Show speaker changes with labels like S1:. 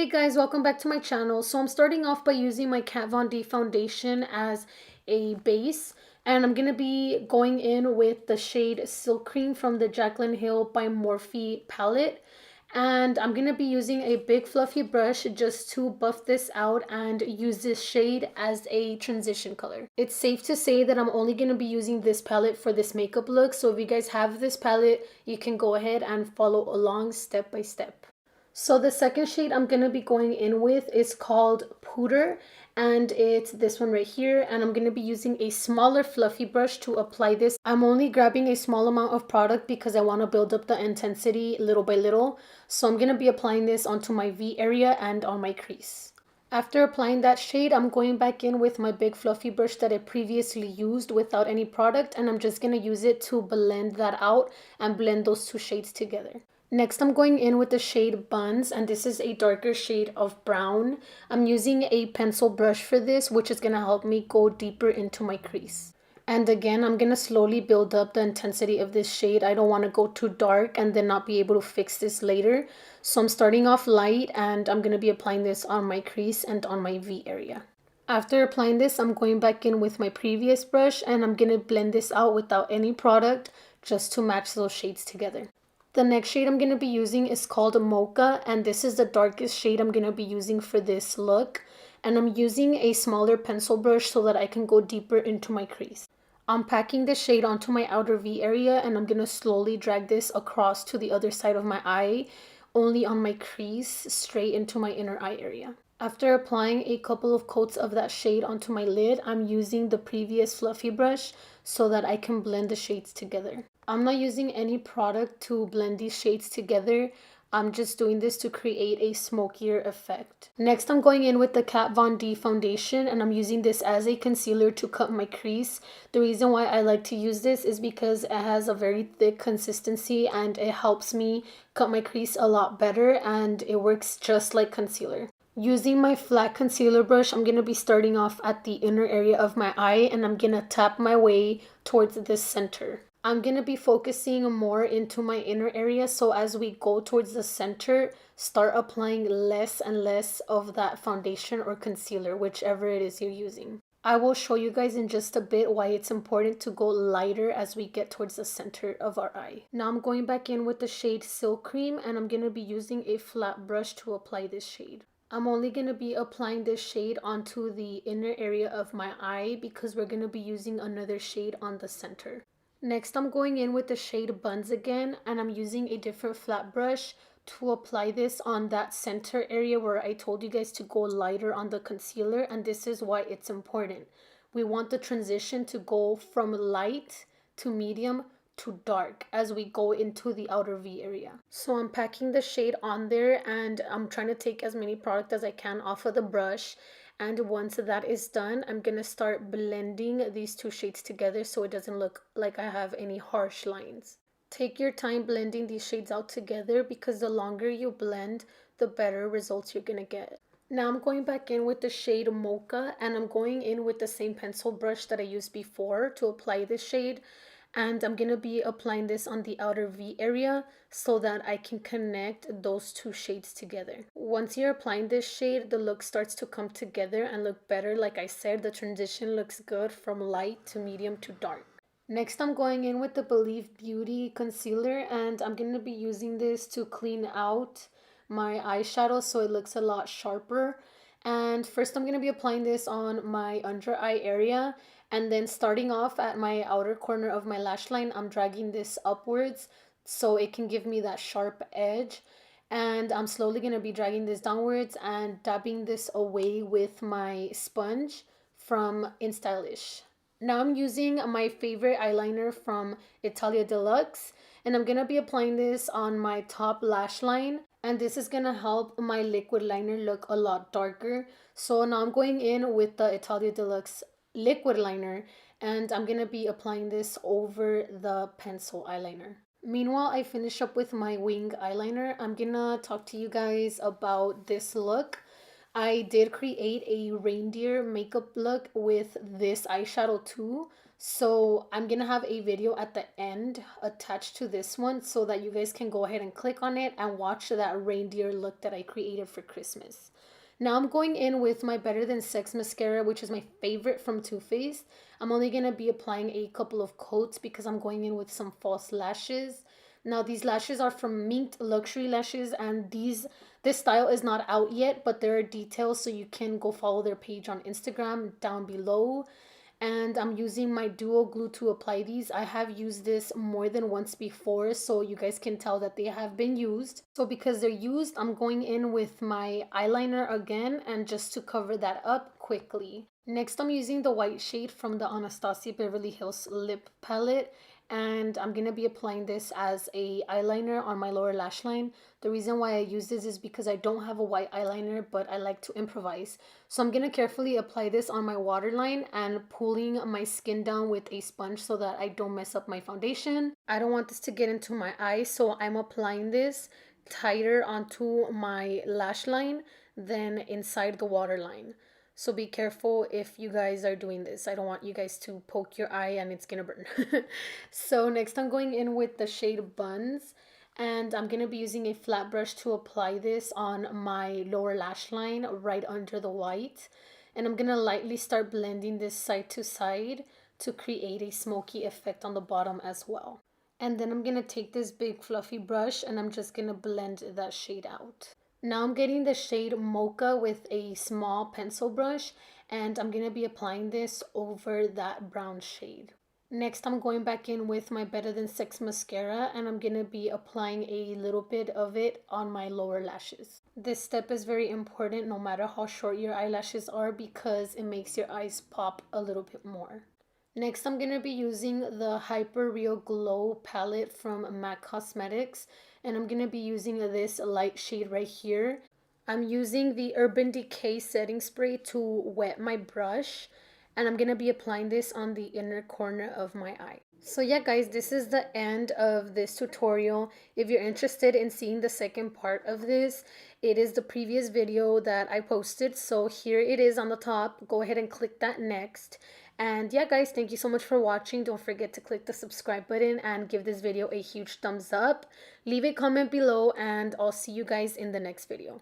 S1: Hey guys, welcome back to my channel. So I'm starting off by using my Kat Von D foundation as a base, and I'm going to be going in with the shade Silk Cream from the Jaclyn Hill by Morphe palette. And I'm going to be using a big fluffy brush just to buff this out and use this shade as a transition color. It's safe to say that I'm only going to be using this palette for this makeup look. So if you guys have this palette, you can go ahead and follow along step by step. So the second shade I'm going to be going in with is called Pooter, and it's this one right here, and I'm going to be using a smaller fluffy brush to apply this. I'm only grabbing a small amount of product because I want to build up the intensity little by little. So I'm going to be applying this onto my V area and on my crease. After applying that shade, I'm going back in with my big fluffy brush that I previously used without any product, and I'm just going to use it to blend that out and blend those two shades together. Next, I'm going in with the shade Buns, and this is a darker shade of brown. I'm using a pencil brush for this, which is going to help me go deeper into my crease. And again, I'm going to slowly build up the intensity of this shade. I don't want to go too dark and then not be able to fix this later. So I'm starting off light, and I'm going to be applying this on my crease and on my V area. After applying this, I'm going back in with my previous brush, and I'm going to blend this out without any product just to match those shades together. The next shade I'm going to be using is called Mocha, and this is the darkest shade I'm going to be using for this look. And I'm using a smaller pencil brush so that I can go deeper into my crease. I'm packing the shade onto my outer V area, and I'm going to slowly drag this across to the other side of my eye, only on my crease, straight into my inner eye area. After applying a couple of coats of that shade onto my lid, I'm using the previous fluffy brush so that I can blend the shades together. I'm not using any product to blend these shades together. I'm just doing this to create a smokier effect. Next, I'm going in with the Kat Von D foundation, and I'm using this as a concealer to cut my crease. The reason why I like to use this is because it has a very thick consistency and it helps me cut my crease a lot better, and it works just like concealer. Using my flat concealer brush, I'm going to be starting off at the inner area of my eye, and I'm going to tap my way towards the center. I'm going to be focusing more into my inner area, so as we go towards the center, start applying less and less of that foundation or concealer, whichever it is you're using. I will show you guys in just a bit why it's important to go lighter as we get towards the center of our eye. Now I'm going back in with the shade Silk Cream, and I'm going to be using a flat brush to apply this shade. I'm only going to be applying this shade onto the inner area of my eye because we're going to be using another shade on the center. Next, I'm going in with the shade Buns again, and I'm using a different flat brush to apply this on that center area where I told you guys to go lighter on the concealer, and this is why it's important. We want the transition to go from light to medium to dark as we go into the outer V area. So I'm packing the shade on there, and I'm trying to take as many product as I can off of the brush. And once that is done, I'm going to start blending these two shades together so it doesn't look like I have any harsh lines. Take your time blending these shades out together because the longer you blend, the better results you're going to get. Now I'm going back in with the shade Mocha, and I'm going in with the same pencil brush that I used before to apply this shade. And I'm going to be applying this on the outer V area so that I can connect those two shades together. Once you're applying this shade, the look starts to come together and look better. Like I said, the transition looks good from light to medium to dark. Next, I'm going in with the Believe Beauty concealer, and I'm going to be using this to clean out my eyeshadow so it looks a lot sharper. And first, I'm going to be applying this on my under eye area, and then starting off at my outer corner of my lash line, I'm dragging this upwards so it can give me that sharp edge. And I'm slowly going to be dragging this downwards and dabbing this away with my sponge from InStylish. Now I'm using my favorite eyeliner from Italia Deluxe, and I'm going to be applying this on my top lash line, and this is going to help my liquid liner look a lot darker. So now I'm going in with the Italia Deluxe liquid liner, and I'm going to be applying this over the pencil eyeliner. Meanwhile, I finish up with my wing eyeliner. I'm going to talk to you guys about this look. I did create a reindeer makeup look with this eyeshadow too. So I'm gonna have a video at the end attached to this one so that you guys can go ahead and click on it and watch that reindeer look that I created for Christmas. Now I'm going in with my Better Than Sex mascara, which is my favorite from Too Faced. I'm only gonna be applying a couple of coats because I'm going in with some false lashes. Now these lashes are from Minked Luxury Lashes, and this style is not out yet, but there are details, so you can go follow their page on Instagram down below. And I'm using my duo glue to apply these. I have used this more than once before, so you guys can tell that they have been used. So because they're used, I'm going in with my eyeliner again, and just to cover that up quickly. Next, I'm using the white shade from the Anastasia Beverly Hills lip palette, and I'm gonna be applying this as a eyeliner on my lower lash line. The reason why I use this is because I don't have a white eyeliner, but I like to improvise. So I'm gonna carefully apply this on my waterline and pulling my skin down with a sponge so that I don't mess up my foundation. I don't want this to get into my eyes, so I'm applying this tighter onto my lash line than inside the waterline. So be careful if you guys are doing this. I don't want you guys to poke your eye and it's gonna burn. So next I'm going in with the shade Buns, and I'm gonna be using a flat brush to apply this on my lower lash line right under the white. And I'm gonna lightly start blending this side to side to create a smoky effect on the bottom as well. And then I'm gonna take this big fluffy brush and I'm just gonna blend that shade out. Now I'm getting the shade Mocha with a small pencil brush, and I'm going to be applying this over that brown shade. Next, I'm going back in with my Better Than Sex mascara, and I'm going to be applying a little bit of it on my lower lashes. This step is very important no matter how short your eyelashes are because it makes your eyes pop a little bit more. Next, I'm going to be using the Hyper Real Glow palette from MAC Cosmetics, and I'm going to be using this light shade right here. I'm using the Urban Decay setting spray to wet my brush, and I'm going to be applying this on the inner corner of my eye. So yeah guys, this is the end of this tutorial. If you're interested in seeing the second part of this, it is the previous video that I posted. So here it is on the top. Go ahead and click that next. And yeah guys, thank you so much for watching. Don't forget to click the subscribe button and give this video a huge thumbs up. Leave a comment below and I'll see you guys in the next video.